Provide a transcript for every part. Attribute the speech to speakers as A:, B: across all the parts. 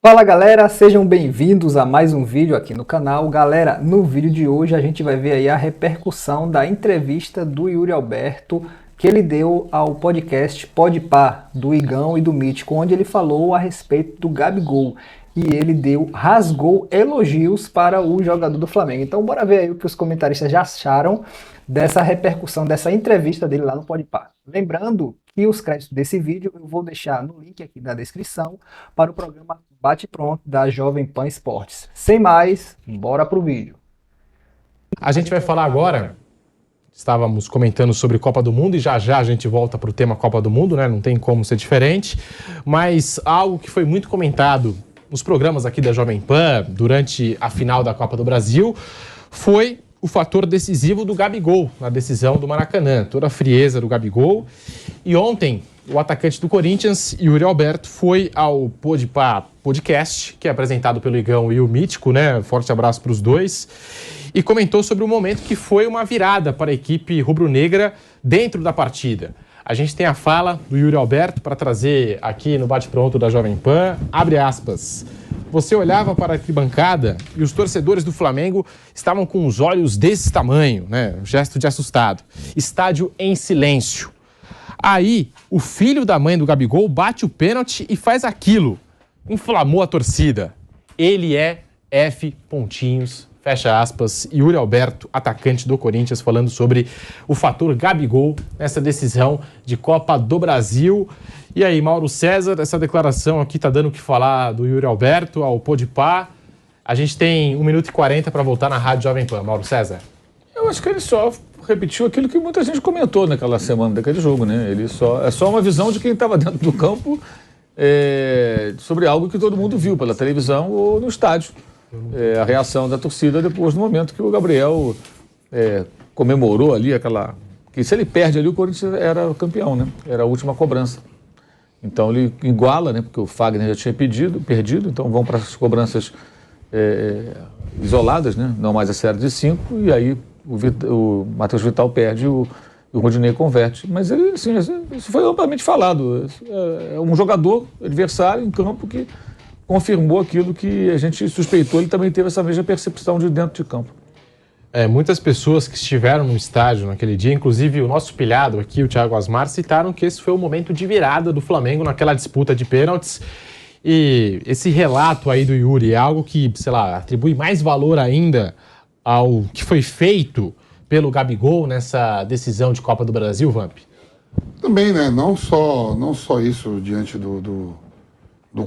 A: Fala galera, sejam bem-vindos a mais um vídeo aqui no canal. Galera, no vídeo de hoje a gente vai ver aí a repercussão da entrevista do Yuri Alberto que ele deu ao podcast Podpah, do Igão e do Mítico, onde ele falou a respeito do Gabigol. E ele rasgou elogios para o jogador do Flamengo. Então bora ver aí o que os comentaristas já acharam dessa repercussão, dessa entrevista dele lá no Podpah. Lembrando que os créditos desse vídeo eu vou deixar no link aqui da descrição para o programa Bate Pronto da Jovem Pan Esportes. Sem mais, bora pro vídeo.
B: A gente vai falar agora, estávamos comentando sobre Copa do Mundo e já a gente volta para o tema Copa do Mundo, né? Não tem como ser diferente, mas algo que foi muito comentado nos programas aqui da Jovem Pan durante a final da Copa do Brasil foi o fator decisivo do Gabigol na decisão do Maracanã, toda a frieza do Gabigol. E ontem, o atacante do Corinthians, Yuri Alberto, foi ao Podpah Podcast, que é apresentado pelo Igão e o Mítico, né? Forte abraço para os dois. E comentou sobre o momento que foi uma virada para a equipe rubro-negra dentro da partida. A gente tem a fala do Yuri Alberto para trazer aqui no Bate-Pronto da Jovem Pan. Abre aspas. Você olhava para a arquibancada e os torcedores do Flamengo estavam com os olhos desse tamanho, né? Um gesto de assustado. Estádio em silêncio. Aí, o filho da mãe do Gabigol bate o pênalti e faz aquilo. Inflamou a torcida. Ele é F. Fecha aspas, Yuri Alberto, atacante do Corinthians, falando sobre o fator Gabigol nessa decisão de Copa do Brasil. E aí, Mauro César, essa declaração aqui tá dando o que falar do Yuri Alberto ao Podpah. A gente tem 1 minuto e 40 para voltar na Rádio Jovem Pan. Mauro César.
C: Eu acho que ele só repetiu aquilo que muita gente comentou naquela semana daquele jogo, né? É só uma visão de quem estava dentro do campo sobre algo que todo mundo viu pela televisão ou no estádio. A reação da torcida depois do momento que o Gabriel comemorou ali que se ele perde ali, o Corinthians era campeão, né? Era a última cobrança. Então ele iguala, né? Porque o Fagner já tinha perdido, então vão para as cobranças isoladas, né? Não mais a série de 5, e aí o Matheus Vital perde, o Rodinei converte. Mas ele, assim, isso foi amplamente falado. É um jogador adversário em campo que confirmou aquilo que a gente suspeitou. Ele também teve essa mesma percepção de dentro de campo.
B: Muitas pessoas que estiveram no estádio naquele dia, inclusive o nosso pilhado aqui, o Thiago Asmar, citaram que esse foi o momento de virada do Flamengo naquela disputa de pênaltis. E esse relato aí do Yuri é algo que, sei lá, atribui mais valor ainda ao que foi feito pelo Gabigol nessa decisão de Copa do Brasil, Vamp?
D: Também, né? Não só isso diante do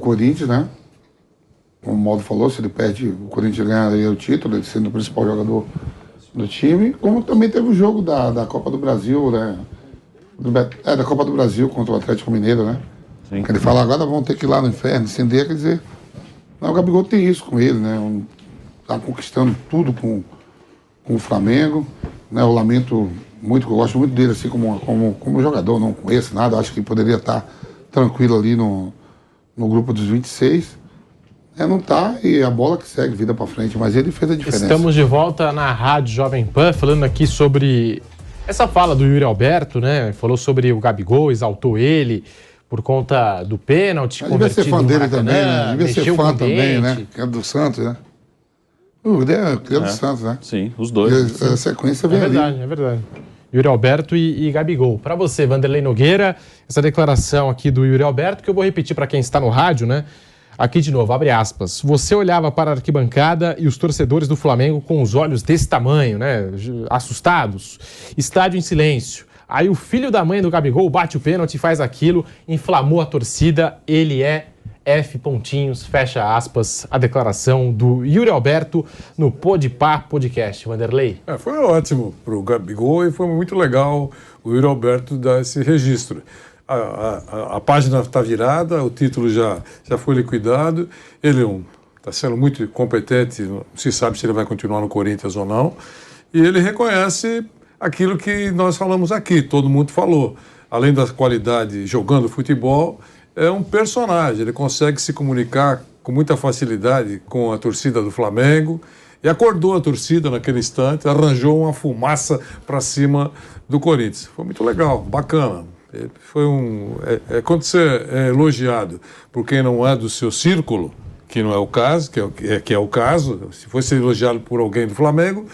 D: Corinthians, né? Como o Mauro falou, se ele perde, o Corinthians ganharia o título, ele sendo o principal jogador do time, como também teve o jogo da Copa do Brasil, né? Da Copa do Brasil contra o Atlético Mineiro, né? Sim. Que ele fala, agora vão ter que ir lá no inferno, acender, quer dizer, o Gabigol tem isso com ele, né? Tá conquistando tudo com o Flamengo, né? Eu lamento muito, eu gosto muito dele, assim, como jogador, não conheço nada, acho que poderia estar tranquilo ali no grupo dos 26, não tá, e a bola que segue, vida pra frente, mas ele fez a diferença.
B: Estamos de volta na Rádio Jovem Pan, falando aqui sobre essa fala do Yuri Alberto, né? Falou sobre o Gabigol, exaltou ele por conta do pênalti,
D: devia ser fã dele também, né? Devia ser fã também, né? Que é do Santos, né? Que é do Santos, né?
C: Sim, os dois.
D: A sequência vem ali.
B: É verdade. Yuri Alberto e Gabigol. Para você, Vanderlei Nogueira, essa declaração aqui do Yuri Alberto, que eu vou repetir para quem está no rádio, né? Aqui de novo, abre aspas. Você olhava para a arquibancada e os torcedores do Flamengo com os olhos desse tamanho, né? Assustados. Estádio em silêncio. Aí o filho da mãe do Gabigol bate o pênalti e faz aquilo, inflamou a torcida. Ele é F. Fecha aspas, a declaração do Yuri Alberto no Podpah Podcast. Vanderlei?
E: Foi ótimo para o Gabigol e foi muito legal o Yuri Alberto dar esse registro. A página está virada, o título já foi liquidado, ele está sendo muito competente, não se sabe se ele vai continuar no Corinthians ou não, e ele reconhece aquilo que nós falamos aqui, todo mundo falou. Além da qualidade jogando futebol, é um personagem, ele consegue se comunicar com muita facilidade com a torcida do Flamengo e acordou a torcida naquele instante, arranjou uma fumaça para cima do Corinthians. Foi muito legal, bacana. Foi quando você é elogiado por quem não é do seu círculo, que não é o caso, que é o caso. Se fosse elogiado por alguém do Flamengo,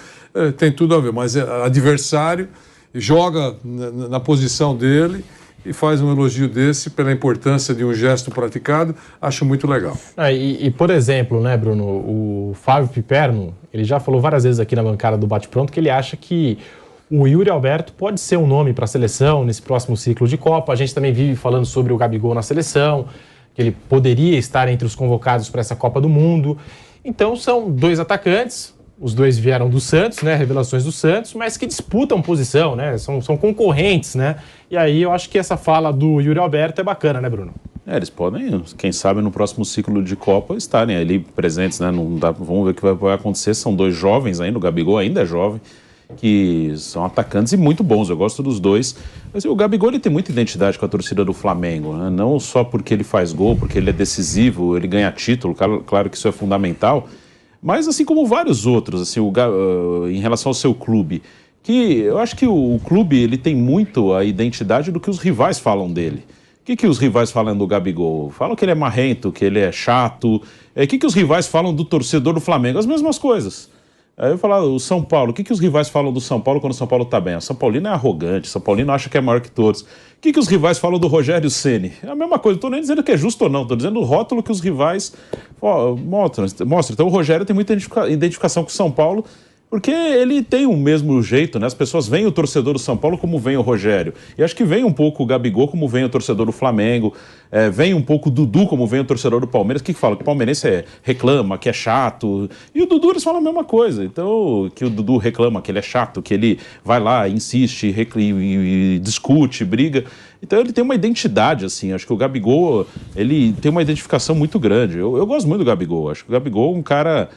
E: tem tudo a ver. Mas é adversário, joga na posição dele e faz um elogio desse pela importância de um gesto praticado, acho muito legal.
B: Por exemplo, né, Bruno, o Fábio Piperno, ele já falou várias vezes aqui na bancada do Bate-Pronto que ele acha que o Yuri Alberto pode ser um nome para a seleção nesse próximo ciclo de Copa. A gente também vive falando sobre o Gabigol na seleção, que ele poderia estar entre os convocados para essa Copa do Mundo. Então são dois atacantes, os dois vieram do Santos, né, revelações do Santos, mas que disputam posição, né, são concorrentes, né, e aí eu acho que essa fala do Yuri Alberto é bacana, né, Bruno?
F: Eles podem, quem sabe, no próximo ciclo de Copa estarem ali presentes, né, vamos ver o que vai acontecer, são dois jovens ainda, o Gabigol ainda é jovem, que são atacantes e muito bons, eu gosto dos dois. Mas o Gabigol ele tem muita identidade com a torcida do Flamengo, né? Não só porque ele faz gol, porque ele é decisivo, ele ganha título, claro que isso é fundamental, mas assim como vários outros, assim, em relação ao seu clube, que eu acho que o clube ele tem muito a identidade do que os rivais falam dele. O que os rivais falam do Gabigol? Falam que ele é marrento, que ele é chato. O que os rivais falam do torcedor do Flamengo? As mesmas coisas. Aí eu falo, o São Paulo, o que os rivais falam do São Paulo quando o São Paulo tá bem? O São Paulino é arrogante, o São Paulino acha que é maior que todos. O que os rivais falam do Rogério Ceni? É a mesma coisa, não tô nem dizendo que é justo ou não, tô dizendo o rótulo que os rivais mostram. Então o Rogério tem muita identificação com o São Paulo, porque ele tem o mesmo jeito, né? As pessoas veem o torcedor do São Paulo como vem o Rogério. E acho que vem um pouco o Gabigol como vem o torcedor do Flamengo, vem um pouco o Dudu como vem o torcedor do Palmeiras. O que fala? Que o palmeirense reclama, que é chato. E o Dudu eles falam a mesma coisa. Então, que o Dudu reclama, que ele é chato, que ele vai lá, insiste, e discute, briga. Então ele tem uma identidade, assim. Acho que o Gabigol, ele tem uma identificação muito grande. Eu gosto muito do Gabigol. Acho que o Gabigol é um cara...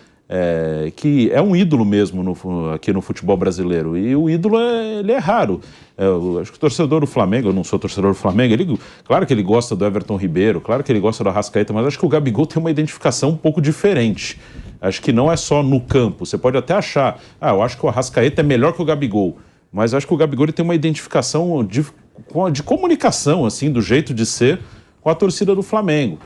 F: que é um ídolo mesmo aqui no futebol brasileiro, e o ídolo ele é raro. Eu acho que o torcedor do Flamengo, eu não sou torcedor do Flamengo, claro que ele gosta do Everton Ribeiro, claro que ele gosta do Arrascaeta, mas acho que o Gabigol tem uma identificação um pouco diferente. Acho que não é só no campo, você pode até achar, eu acho que o Arrascaeta é melhor que o Gabigol, mas acho que o Gabigol ele tem uma identificação de comunicação, assim, do jeito de ser com a torcida do Flamengo.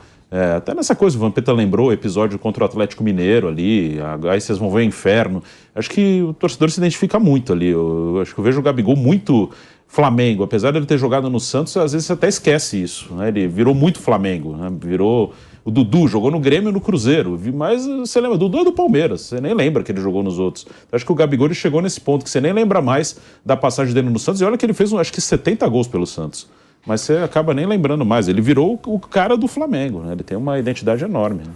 F: Até nessa coisa, o Vampeta lembrou o episódio contra o Atlético Mineiro ali, aí vocês vão ver o inferno. Acho que o torcedor se identifica muito ali. Eu acho que eu vejo o Gabigol muito Flamengo. Apesar de ele ter jogado no Santos, às vezes você até esquece isso, né? Ele virou muito Flamengo, né? Virou... O Dudu jogou no Grêmio e no Cruzeiro, mas você lembra, o Dudu é do Palmeiras, você nem lembra que ele jogou nos outros. Eu acho que o Gabigol ele chegou nesse ponto, que você nem lembra mais da passagem dele no Santos, e olha que ele fez, acho que 70 gols pelo Santos. Mas você acaba nem lembrando mais. Ele virou o cara do Flamengo, né? Ele tem uma identidade enorme, né?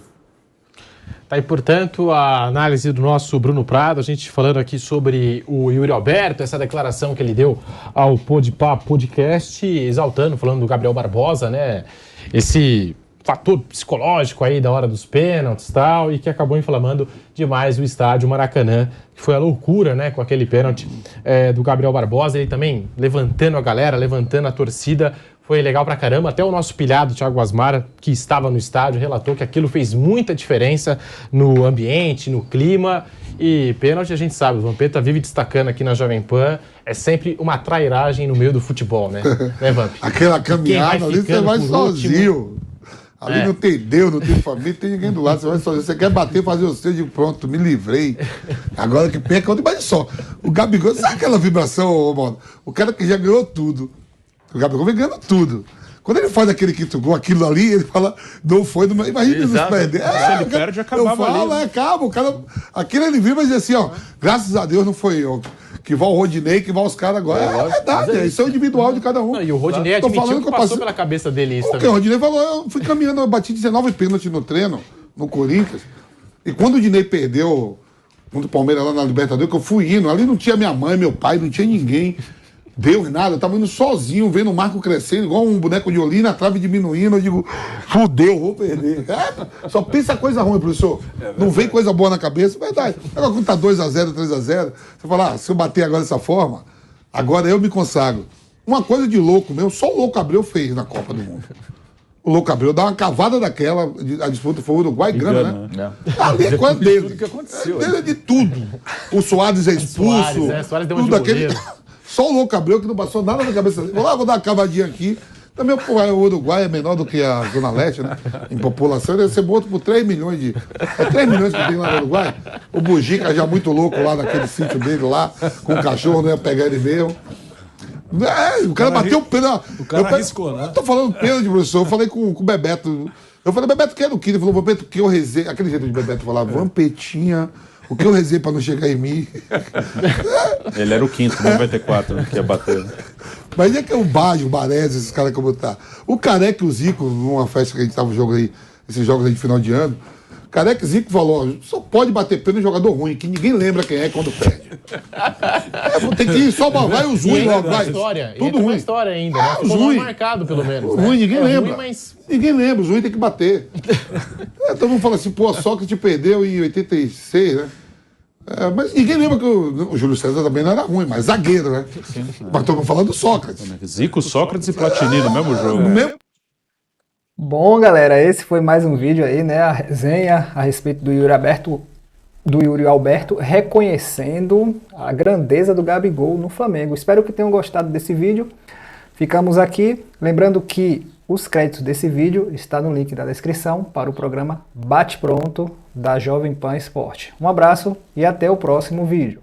B: Tá aí, portanto, a análise do nosso Bruno Prado, a gente falando aqui sobre o Yuri Alberto, essa declaração que ele deu ao Podpah Podcast, exaltando, falando do Gabriel Barbosa, né? Esse fator psicológico aí da hora dos pênaltis e tal, e que acabou inflamando demais o estádio Maracanã, que foi a loucura, né, com aquele pênalti do Gabriel Barbosa, ele também levantando a galera, levantando a torcida, foi legal pra caramba. Até o nosso pilhado, Thiago Asmara, que estava no estádio, relatou que aquilo fez muita diferença no ambiente, no clima. E pênalti, a gente sabe, o Vampeta vive destacando aqui na Jovem Pan, é sempre uma trairagem no meio do futebol, né? Né, Vamp?
D: Aquela caminhada ali, você vai sozinho. Último. Ali não tem Deus, não tem família, não tem ninguém do lado, você vai sozinho. Você quer bater, fazer o seu de pronto, me livrei. Agora que perca, mas só. O Gabigol, sabe aquela vibração, mano? O cara que já ganhou tudo. O Gabigol vem ganhando tudo. Quando ele faz aquele quinto gol, aquilo ali, ele fala, não foi, imagina ele nos perder.
F: Se ele perde, acabava ali.
D: Eu falo, acaba, o cara, aquilo ele vibra e diz assim, ó, graças a Deus não foi eu. Que vai o Rodinei, que vai os caras agora. É verdade, isso é o individual de cada um.
B: Não, e o Rodinei admitiu que passou pela cabeça dele isso também.
D: O Rodinei falou, eu fui caminhando, eu bati 19 pênaltis no treino, no Corinthians, e quando o Dinei perdeu contra o Palmeiras lá na Libertadores, que eu fui indo, ali não tinha minha mãe, meu pai, não tinha ninguém. Deus nada, eu tava indo sozinho, vendo o Marco crescendo, igual um boneco de olhinho, a trave diminuindo, eu digo, fudeu, vou perder. Só pensa coisa ruim, professor. Não vem coisa boa na cabeça, verdade. Agora quando tá 2-0, 3-0, você fala, se eu bater agora dessa forma, agora eu me consagro. Uma coisa de louco mesmo, só o Louco Abreu fez na Copa do Mundo. O Louco Abreu dá uma cavada daquela, a disputa foi o Uruguai e Gana, né? Ali é coisa dele.
C: Tudo que aconteceu.
D: Dele é de tudo. O Soares é expulso.
B: Soares deu uma
D: tudo
B: de
D: aquele... Só o Louco Abreu que não passou nada na cabeça dele. Vou dar uma cavadinha aqui. Também o Uruguai é menor do que a Zona Leste, né? Em população, deve ser morto por 3 milhões de... É 3 milhões que tem lá no Uruguai. O Bujica já muito louco lá naquele sítio dele lá, com o cachorro, não ia pegar ele mesmo. O cara bateu o pênalti.
E: O cara arriscou, né?
D: Eu tô falando pênalti, professor. Eu falei com o Bebeto. Eu falei, Bebeto, que era o quê? Ele falou, Bebeto, que eu rezei. Aquele jeito de Bebeto falar, Vampetinha, o que eu rezei pra não chegar em mim.
F: Ele era o quinto, 94, né, que ia bater. Né?
D: Mas é que é o Baggio, o Baresi, esses caras como tá. O Careca e o Zico, numa festa que a gente tava jogando aí, esses jogos aí de final de ano, Careca e Zico falou, só pode bater pênalti no jogador ruim, que ninguém lembra quem é quando perde. Tem que ir só vai os ruins logo, vai. Tudo ruim.
B: História ainda, né?
D: Os ruins.
B: Marcado, pelo menos.
D: Né? Ruim, ninguém lembra.
B: Ruim, mas...
D: Ninguém lembra, os ruins tem que bater. Todo mundo fala assim, pô, Sócrates perdeu em 86, né? Mas ninguém lembra que o Júlio César também não era ruim, mas zagueiro, né? Mas estamos falando do Sócrates.
F: Zico, Sócrates e Platini no mesmo jogo.
A: Bom, galera, esse foi mais um vídeo aí, né? A resenha a respeito do Yuri Alberto reconhecendo a grandeza do Gabigol no Flamengo. Espero que tenham gostado desse vídeo. Ficamos aqui. Lembrando que os créditos desse vídeo estão no link da descrição para o programa Bate Pronto da Jovem Pan Esporte. Um abraço e até o próximo vídeo.